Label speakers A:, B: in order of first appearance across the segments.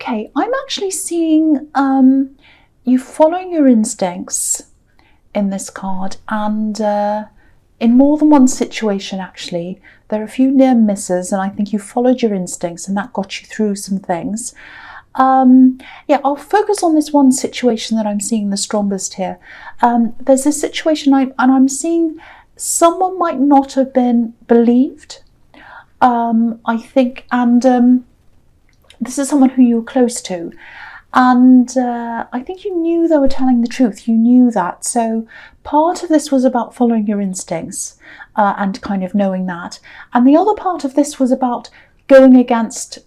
A: Okay, I'm actually seeing you following your instincts in this card, and in more than one situation actually. There are a few near misses, and I think you followed your instincts and that got you through some things. Yeah, I'll focus on this one situation that I'm seeing the strongest here. There's this situation I'm seeing someone might not have been believed, I think, and this is someone who you were close to. And I think you knew they were telling the truth. You knew that. So part of this was about following your instincts and kind of knowing that. And the other part of this was about going against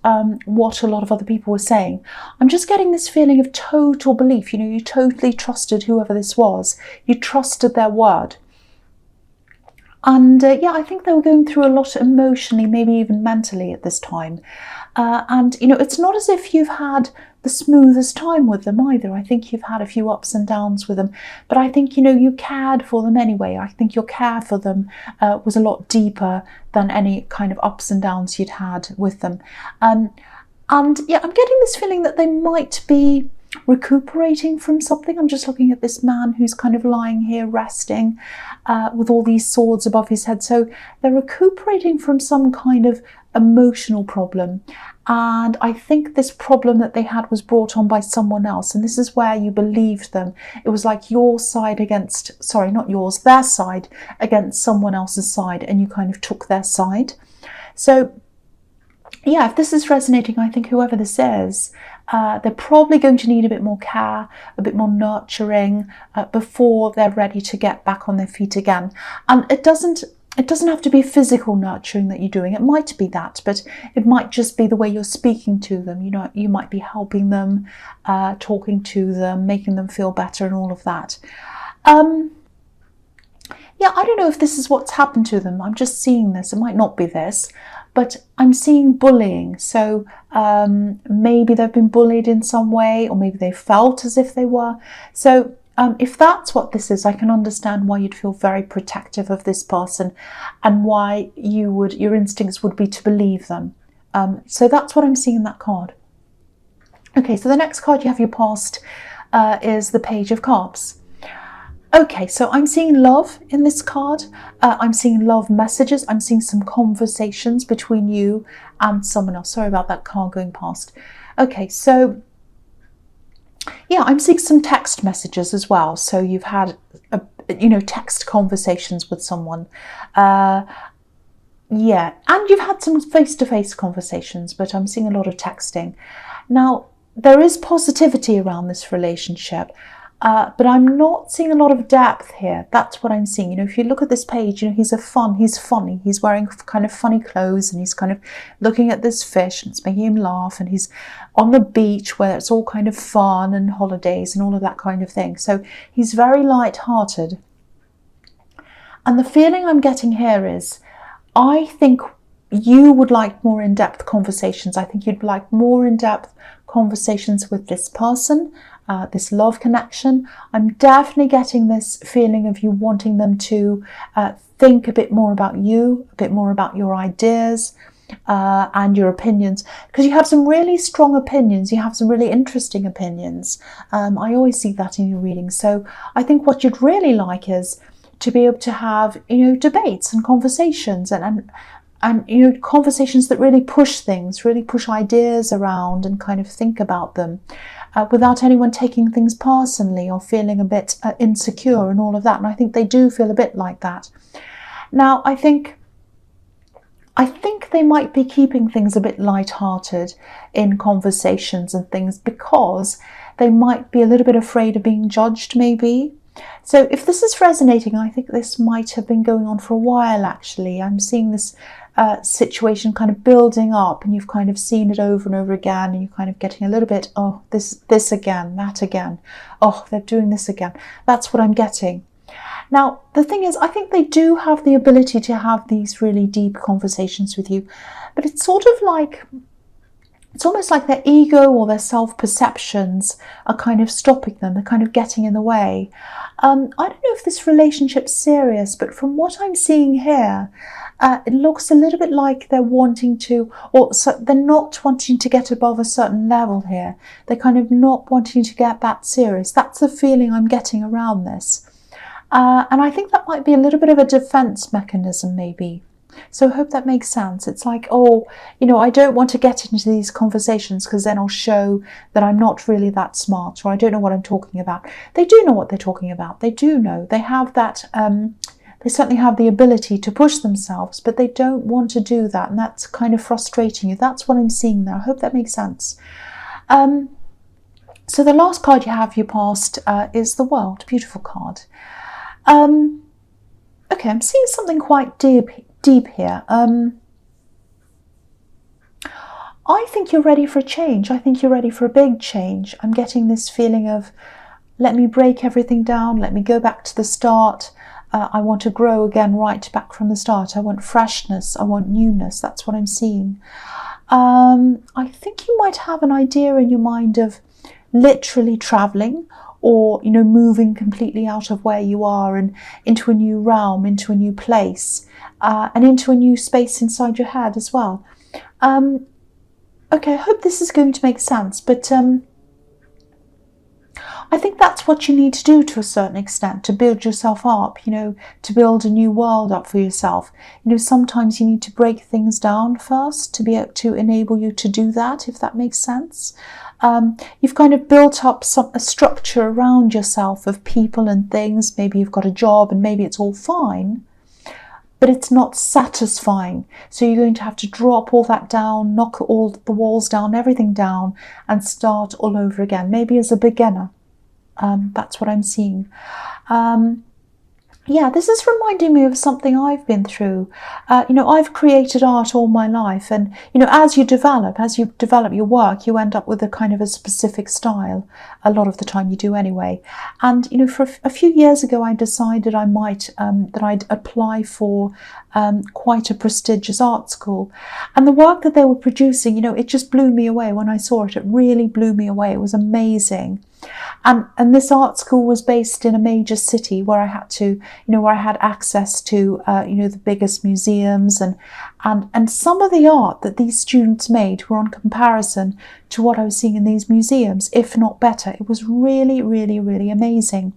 A: what a lot of other people were saying. I'm just getting this feeling of total belief. You know, you totally trusted whoever this was. You trusted their word. And yeah, I think they were going through a lot emotionally, maybe even mentally at this time. And, you know, it's not as if you've had the smoothest time with them either. I think you've had a few ups and downs with them. But I think, you know, you cared for them anyway. I think your care for them was a lot deeper than any kind of ups and downs you'd had with them. And yeah, I'm getting this feeling that they might be recuperating from something. I'm just looking at this man who's kind of lying here resting with all these swords above his head. So they're recuperating from some kind of emotional problem. And I think this problem that they had was brought on by someone else. And this is where you believed them. It was like your side against, sorry, not yours, their side against someone else's side. And you kind of took their side. So yeah, if this is resonating, I think whoever this is, they're probably going to need a bit more care, a bit more nurturing before they're ready to get back on their feet again. And it doesn't have to be physical nurturing that you're doing. It might be that, but it might just be the way you're speaking to them. You know, you might be helping them, talking to them, making them feel better and all of that. Yeah, I don't know if this is what's happened to them. I'm just seeing this. It might not be this, but I'm seeing bullying. So maybe they've been bullied in some way, or maybe they felt as if they were. So if that's what this is, I can understand why you'd feel very protective of this person and why your instincts would be to believe them. So that's what I'm seeing in that card. Okay, so the next card you have your past is the Page of Cups. Okay, so I'm seeing love in this card. I'm seeing love messages. I'm seeing some conversations between you and someone else. Sorry about that car going past. Okay, so yeah, I'm seeing some text messages as well. So you've had, text conversations with someone. Yeah, and you've had some face-to-face conversations, but I'm seeing a lot of texting. Now, there is positivity around this relationship. But I'm not seeing a lot of depth here. That's what I'm seeing. You know, if you look at this page, you know, he's funny. He's wearing kind of funny clothes, and he's kind of looking at this fish, and it's making him laugh, and he's on the beach where it's all kind of fun and holidays and all of that kind of thing. So he's very light-hearted. And the feeling I'm getting here is, I think you would like more in-depth conversations. I think you'd like more in-depth conversations with this person, this love connection. I'm definitely getting this feeling of you wanting them to think a bit more about you, a bit more about your ideas and your opinions, because you have some really strong opinions. You have some really interesting opinions. I always see that in your readings. So I think what you'd really like is to be able to have, debates and conversations and conversations that really push things, really push ideas around and kind of think about them without anyone taking things personally or feeling a bit insecure and all of that. And I think they do feel a bit like that. Now, I think they might be keeping things a bit light-hearted in conversations and things because they might be a little bit afraid of being judged, maybe. So if this is resonating, I think this might have been going on for a while, actually. I'm seeing this situation kind of building up, and you've kind of seen it over and over again, and you're kind of getting a little bit, oh, this again, that again. Oh, they're doing this again. That's what I'm getting. Now, the thing is, I think they do have the ability to have these really deep conversations with you, but it's sort of like, it's almost like their ego or their self-perceptions are kind of stopping them. They're kind of getting in the way. I don't know if this relationship's serious, but from what I'm seeing here, It looks a little bit like they're wanting to, or so they're not wanting to get above a certain level here. They're kind of not wanting to get that serious. That's the feeling I'm getting around this. And I think that might be a little bit of a defense mechanism, maybe. So I hope that makes sense. It's like, oh, I don't want to get into these conversations because then I'll show that I'm not really that smart, or I don't know what I'm talking about. They do know what they're talking about. They do know. They have that, they certainly have the ability to push themselves, but they don't want to do that. And that's kind of frustrating you. That's what I'm seeing there. I hope that makes sense. So the last card you have, your past, is the World. Beautiful card. Okay, I'm seeing something quite deep here. I think you're ready for a change. I think you're ready for a big change. I'm getting this feeling of, let me break everything down. Let me go back to the start. I want to grow again right back from the start. I want freshness. I want newness. That's what I'm seeing. I think you might have an idea in your mind of literally traveling, or moving completely out of where you are and into a new realm, into a new place, and into a new space inside your head as well. Okay, I hope this is going to make sense, but I think that's what you need to do to a certain extent, to build yourself up, to build a new world up for yourself. Sometimes you need to break things down first to be able to enable you to do that, if that makes sense. You've kind of built up a structure around yourself of people and things. Maybe you've got a job and maybe it's all fine, but it's not satisfying. So you're going to have to drop all that down, knock all the walls down, everything down, and start all over again, maybe as a beginner. That's what I'm seeing. Yeah, this is reminding me of something I've been through. I've created art all my life, and as you develop your work, you end up with a kind of a specific style. A lot of the time you do anyway. And for a few years ago, I decided that I'd apply for quite a prestigious art school, and the work that they were producing, it just blew me away when I saw it. It really blew me away. It was amazing. And this art school was based in a major city where I had access to the biggest museums, and some of the art that these students made were on comparison to what I was seeing in these museums, if not better. It was really, really, really amazing.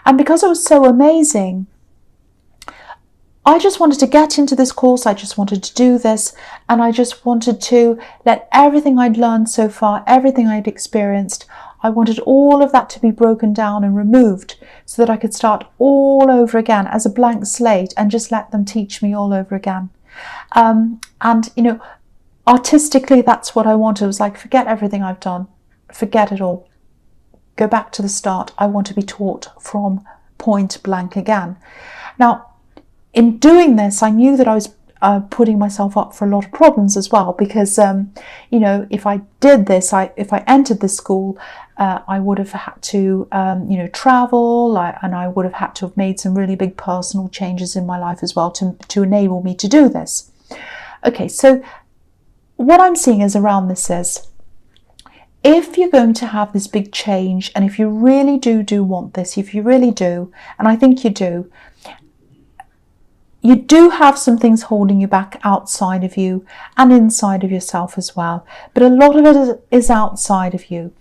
A: And because it was so amazing, I just wanted to get into this course. I just wanted to do this, and I just wanted to let everything I'd learned so far, everything I'd experienced, I wanted all of that to be broken down and removed so that I could start all over again as a blank slate and just let them teach me all over again. Artistically, that's what I wanted. It was like, forget everything I've done. Forget it all. Go back to the start. I want to be taught from point blank again. Now, in doing this, I knew that I was putting myself up for a lot of problems as well, because if I did this, if I entered this school, I would have had to travel, and I would have had to have made some really big personal changes in my life as well to enable me to do this. Okay, so what I'm seeing is around this is, if you're going to have this big change, and if you really do want this, if you really do, and I think you do have some things holding you back outside of you and inside of yourself as well. But a lot of it is outside of you.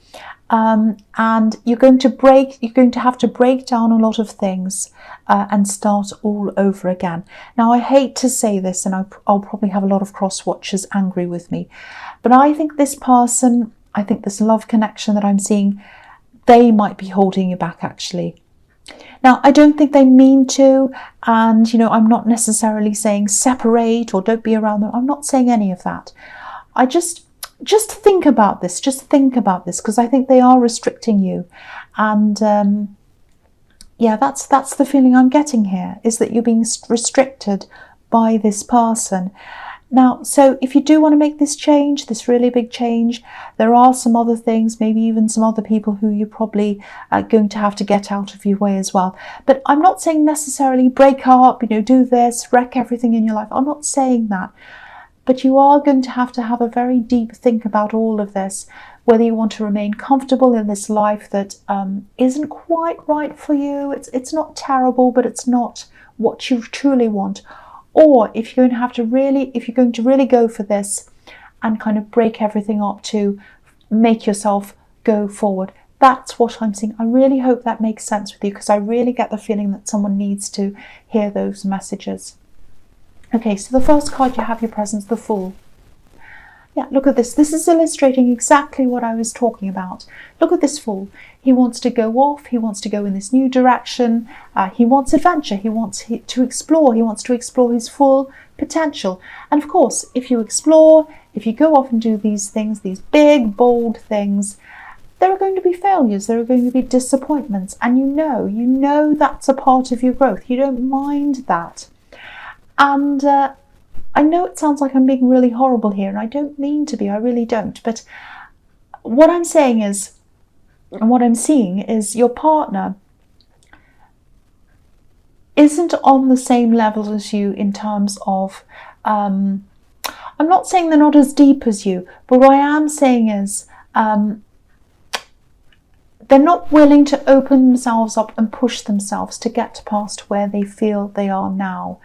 A: And you're going to have to break down a lot of things and start all over again. Now, I hate to say this, and I'll probably have a lot of cross-watchers angry with me, but I think this person, I think this love connection that I'm seeing, they might be holding you back, actually. Now, I don't think they mean to, and I'm not necessarily saying separate or don't be around them. I'm not saying any of that. I just think about this. Just think about this, because I think they are restricting you, and yeah, that's the feeling I'm getting here, is that you're being restricted by this person. Now, so if you do want to make this change, this really big change, there are some other things, maybe even some other people who you're probably going to have to get out of your way as well. But I'm not saying necessarily break up, do this, wreck everything in your life. I'm not saying that. But you are going to have a very deep think about all of this, whether you want to remain comfortable in this life that isn't quite right for you. It's not terrible, but it's not what you truly want. or if you're going to really go for this and kind of break everything up to make yourself go forward. That's what I'm seeing. I really hope that makes sense with you, because I really get the feeling that someone needs to hear those messages. Okay, so the first card you have your presence, the Fool. Yeah, look at this. This is illustrating exactly what I was talking about. Look at this Fool. He wants to go off. He wants to go in this new direction. He wants adventure. He wants to explore. He wants to explore his full potential. And of course, if you explore, if you go off and do these things, these big, bold things, there are going to be failures. There are going to be disappointments. And you know that's a part of your growth. You don't mind that. And I know it sounds like I'm being really horrible here, and I don't mean to be, I really don't. But what I'm saying is, and what I'm seeing is, your partner isn't on the same level as you in terms of, I'm not saying they're not as deep as you, but what I am saying is, they're not willing to open themselves up and push themselves to get past where they feel they are now.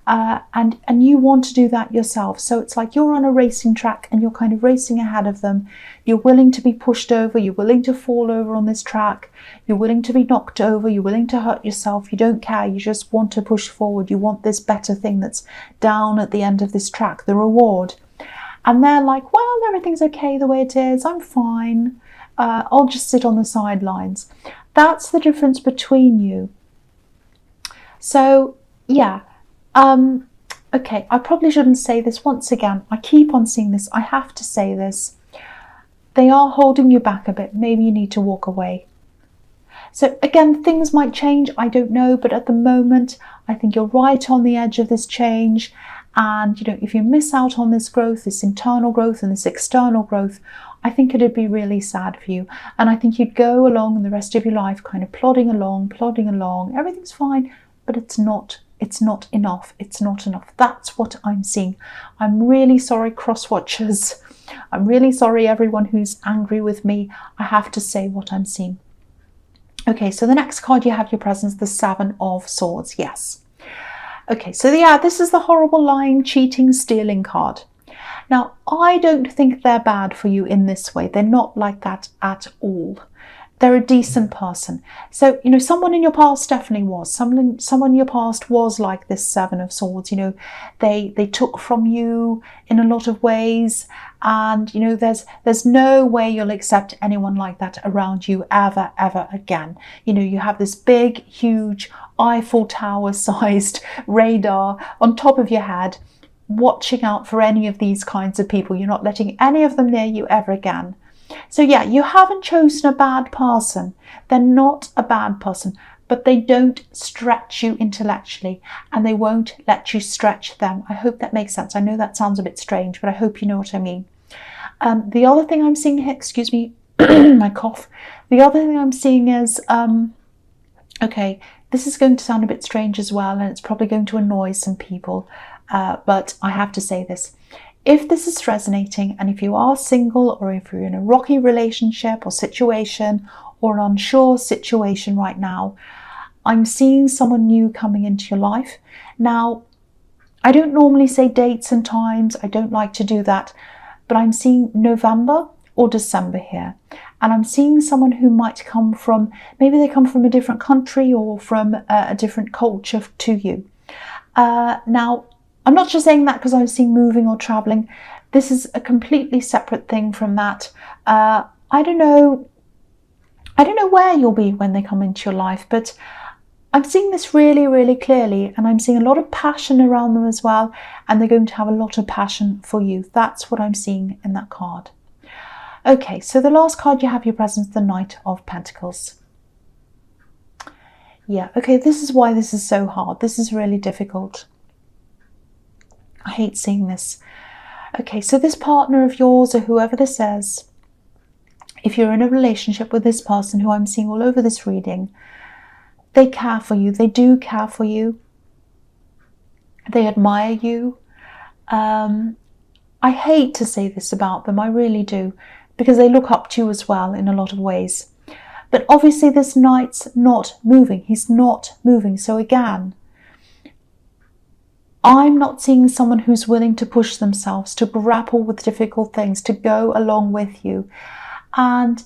A: And you want to do that yourself. So it's like you're on a racing track and you're kind of racing ahead of them. You're willing to be pushed over. You're willing to fall over on this track. You're willing to be knocked over. You're willing to hurt yourself. You don't care. You just want to push forward. You want this better thing that's down at the end of this track, the reward. And they're like, well, everything's okay the way it is. I'm fine. I'll just sit on the sidelines. That's the difference between you. So, yeah. Okay, I probably shouldn't say this once again. I keep on seeing this. I have to say this. They are holding you back a bit. Maybe you need to walk away. So again, things might change. I don't know. But at the moment, I think you're right on the edge of this change. And, if you miss out on this growth, this internal growth and this external growth, I think it'd be really sad for you. And I think you'd go along the rest of your life kind of plodding along. Everything's fine, but it's not enough. It's not enough. That's what I'm seeing. I'm really sorry, cross watchers. I'm really sorry, everyone who's angry with me. I have to say what I'm seeing. Okay, so the next card you have your presence, the Seven of Swords. Yes. Okay, so yeah, this is the horrible, lying, cheating, stealing card. Now, I don't think they're bad for you in this way. They're not like that at all. They're a decent person. So, someone in your past definitely was. Someone in your past was like this Seven of Swords. They took from you in a lot of ways. And, there's no way you'll accept anyone like that around you ever, ever again. You have this big, huge, Eiffel Tower-sized radar on top of your head, watching out for any of these kinds of people. You're not letting any of them near you ever again. So yeah, you haven't chosen a bad person. They're not a bad person, but they don't stretch you intellectually, and they won't let you stretch them. I hope that makes sense. I know that sounds a bit strange, but I hope you know what I mean. The other thing I'm seeing here, excuse me, my cough. The other thing I'm seeing is, okay, this is going to sound a bit strange as well, and it's probably going to annoy some people, but I have to say this. If this is resonating, and if you are single, or if you're in a rocky relationship or situation, or an unsure situation right now, I'm seeing someone new coming into your life. Now, I don't normally say dates and times. I don't like to do that, but I'm seeing November or December here. And I'm seeing someone who might come from, maybe they come from a different country or from a different culture to you. Now, I'm not just saying that because I was seeing moving or traveling. This is a completely separate thing from that. I don't know where you'll be when they come into your life, but I'm seeing this really, really clearly, and I'm seeing a lot of passion around them as well, and they're going to have a lot of passion for you. That's what I'm seeing in that card. Okay, so the last card you have your presence, the Knight of Pentacles. Yeah, okay, this is why this is so hard. This is really difficult. I hate seeing this. Okay, so this partner of yours, or whoever this is, if you're in a relationship with this person who I'm seeing all over this reading, they care for you. They do care for you. They admire you. I hate to say this about them, I really do, because they look up to you as well in a lot of ways. But obviously this knight's not moving. He's not moving. So again, I'm not seeing someone who's willing to push themselves, to grapple with difficult things, to go along with you. And,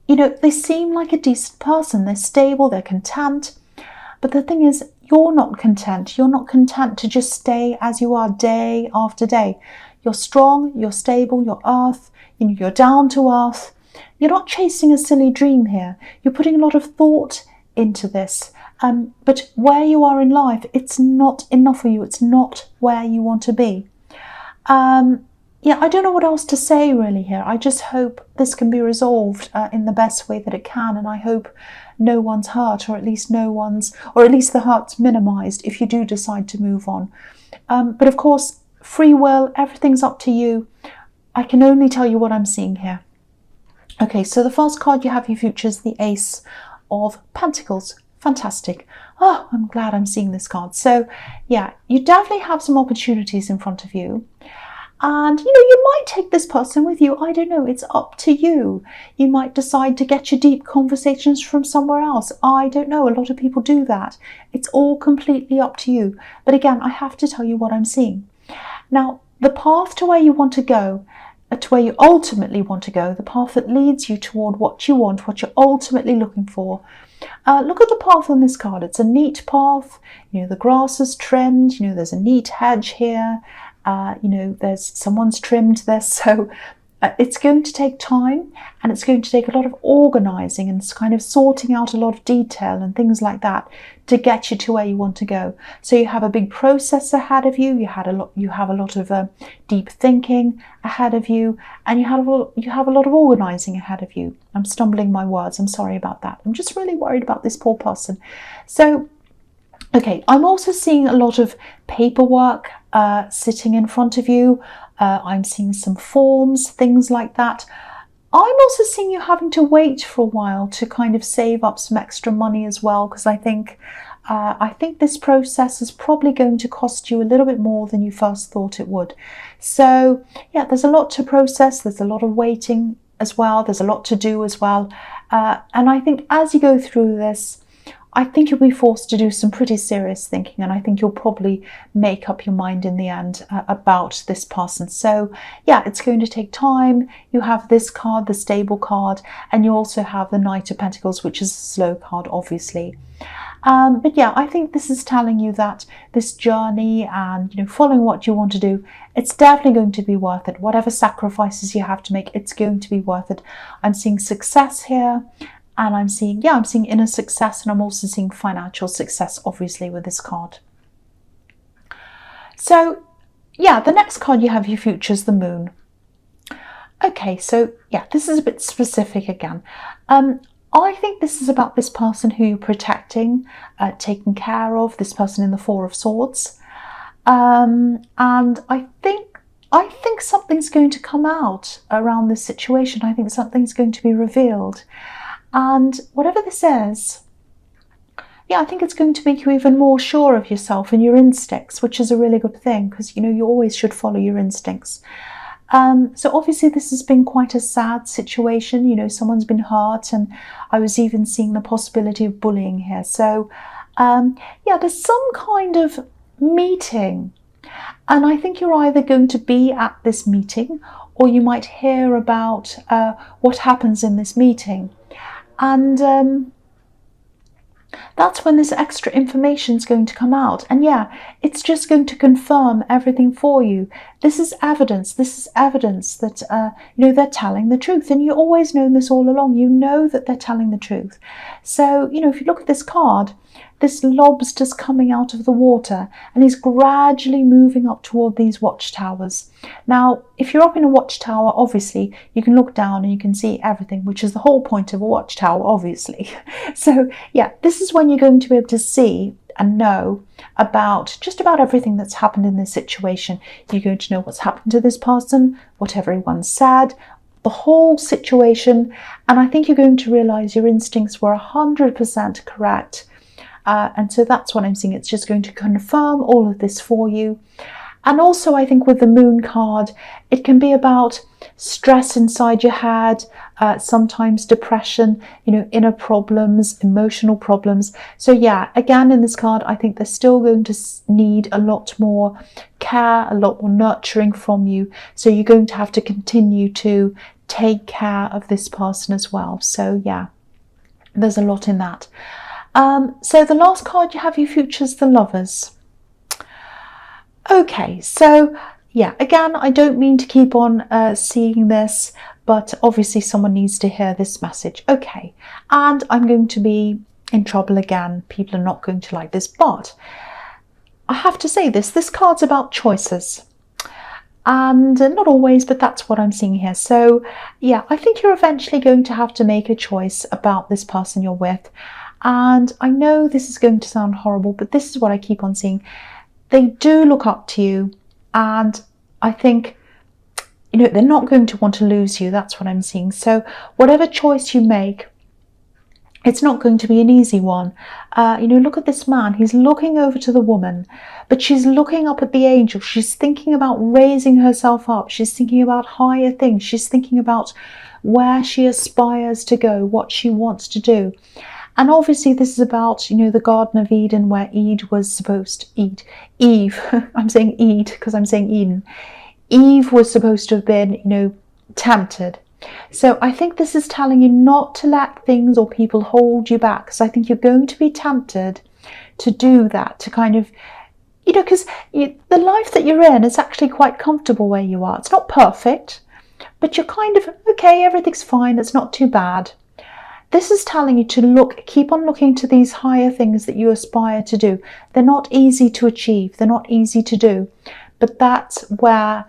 A: you know, they seem like a decent person. They're stable, they're content. But the thing is, you're not content. You're not content to just stay as you are day after day. You're strong, you're stable, you're earth, you're down to earth. You're not chasing a silly dream here. You're putting a lot of thought into this. But where you are in life, it's not enough for you. It's not where you want to be. Yeah, I don't know what else to say really here. I just hope this can be resolved in the best way that it can. And I hope no one's hurt, or at least the hurt's minimized if you do decide to move on. But of course, free will, everything's up to you. I can only tell you what I'm seeing here. Okay, so the first card you have your future is the Ace of Pentacles. Fantastic. Oh, I'm glad I'm seeing this card. So yeah, you definitely have some opportunities in front of you. And, you might take this person with you. I don't know. It's up to you. You might decide to get your deep conversations from somewhere else. I don't know. A lot of people do that. It's all completely up to you. But again, I have to tell you what I'm seeing. Now, the path to where you want to go, to where you ultimately want to go, the path that leads you toward what you want, what you're ultimately looking for. Look at the path on this card. It's a neat path. The grass is trimmed. There's a neat hedge here. Someone's trimmed this. So it's going to take time, and it's going to take a lot of organizing and kind of sorting out a lot of detail and things like that to get you to where you want to go. So you have a big process ahead of you. You have a lot of deep thinking ahead of you, and you have a lot of organizing ahead of you. I'm stumbling my words. I'm sorry about that. I'm just really worried about this poor person. So, okay, I'm also seeing a lot of paperwork sitting in front of you. I'm seeing some forms, things like that. I'm also seeing you having to wait for a while to kind of save up some extra money as well, because I think this process is probably going to cost you a little bit more than you first thought it would. So yeah, there's a lot to process. There's a lot of waiting as well. There's a lot to do as well. And I think as you go through this, I think you'll be forced to do some pretty serious thinking, and I think you'll probably make up your mind in the end about this person. So yeah, it's going to take time. You have this card, the stable card, and you also have the Knight of Pentacles, which is a slow card, obviously. But yeah, I think this is telling you that this journey and following what you want to do, it's definitely going to be worth it. Whatever sacrifices you have to make, it's going to be worth it. I'm seeing success here. And I'm seeing inner success, and I'm also seeing financial success, obviously, with this card. So, yeah, the next card you have your future is the Moon. Okay, so, yeah, this is a bit specific again. I think this is about this person who you're protecting, taking care of, this person in the Four of Swords. And I think something's going to come out around this situation. I think something's going to be revealed. And whatever this is, yeah, I think it's going to make you even more sure of yourself and your instincts, which is a really good thing, because you always should follow your instincts. So obviously this has been quite a sad situation. Someone's been hurt, and I was even seeing the possibility of bullying here. So yeah, there's some kind of meeting, and I think you're either going to be at this meeting, or you might hear about what happens in this meeting. And that's when this extra information is going to come out. And yeah, it's just going to confirm everything for you. This is evidence. This is evidence that, they're telling the truth. And you always known this all along. You know that they're telling the truth. So, if you look at this card, this lobster's coming out of the water, and he's gradually moving up toward these watchtowers. Now, if you're up in a watchtower, obviously, you can look down and you can see everything, which is the whole point of a watchtower, obviously. So, yeah, this is when you're going to be able to see and know about just about everything that's happened in this situation. You're going to know what's happened to this person, what everyone said, the whole situation. And I think you're going to realize your instincts were 100% correct. And so that's what I'm seeing. It's just going to confirm all of this for you. And also, I think with the Moon card, it can be about stress inside your head, sometimes depression, inner problems, emotional problems. So yeah, again, in this card, I think they're still going to need a lot more care, a lot more nurturing from you. So you're going to have to continue to take care of this person as well. So yeah, there's a lot in that. So the last card you have, you features the Lovers. Okay, so yeah, again, I don't mean to keep on seeing this, but obviously someone needs to hear this message. Okay, and I'm going to be in trouble again. People are not going to like this, but I have to say this card's about choices. And not always, but that's what I'm seeing here. So yeah, I think you're eventually going to have to make a choice about this person you're with. And I know this is going to sound horrible, but this is what I keep on seeing. They do look up to you, and I think, they're not going to want to lose you. That's what I'm seeing. So whatever choice you make, it's not going to be an easy one. Look at this man. He's looking over to the woman, but she's looking up at the angel. She's thinking about raising herself up. She's thinking about higher things. She's thinking about where she aspires to go, what she wants to do. And obviously this is about, the Garden of Eden, where Eve, I'm saying Eve because I'm saying Eden. Eve was supposed to have been, tempted. So I think this is telling you not to let things or people hold you back, because I think you're going to be tempted to do that, to kind of, because the life that you're in is actually quite comfortable where you are. It's not perfect, but you're kind of, okay, everything's fine. It's not too bad. This is telling you to keep on looking to these higher things that you aspire to do. They're not easy to achieve. They're not easy to do. But that's where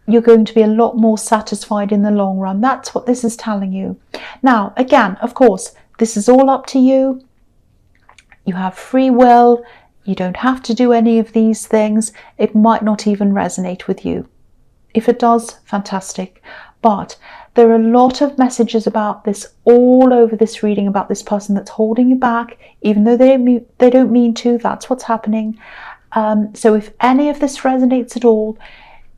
A: you're going to be a lot more satisfied in the long run. That's what this is telling you. Now, again, of course, this is all up to you. You have free will. You don't have to do any of these things. It might not even resonate with you. If it does, fantastic. But there are a lot of messages about this all over this reading, about this person that's holding you back, even though they don't mean to. That's what's happening. So if any of this resonates at all,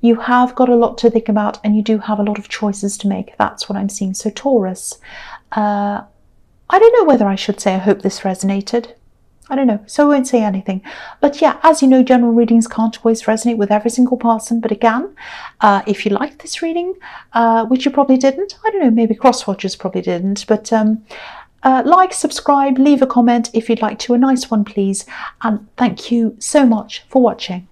A: you have got a lot to think about, and you do have a lot of choices to make. That's what I'm seeing. So Taurus, I don't know whether I should say I hope this resonated. I don't know, so I won't say anything. But yeah, as you know, general readings can't always resonate with every single person. But again, if you liked this reading, which you probably didn't, I don't know, maybe cross-watchers probably didn't, but like, subscribe, leave a comment if you'd like to, a nice one please, and thank you so much for watching.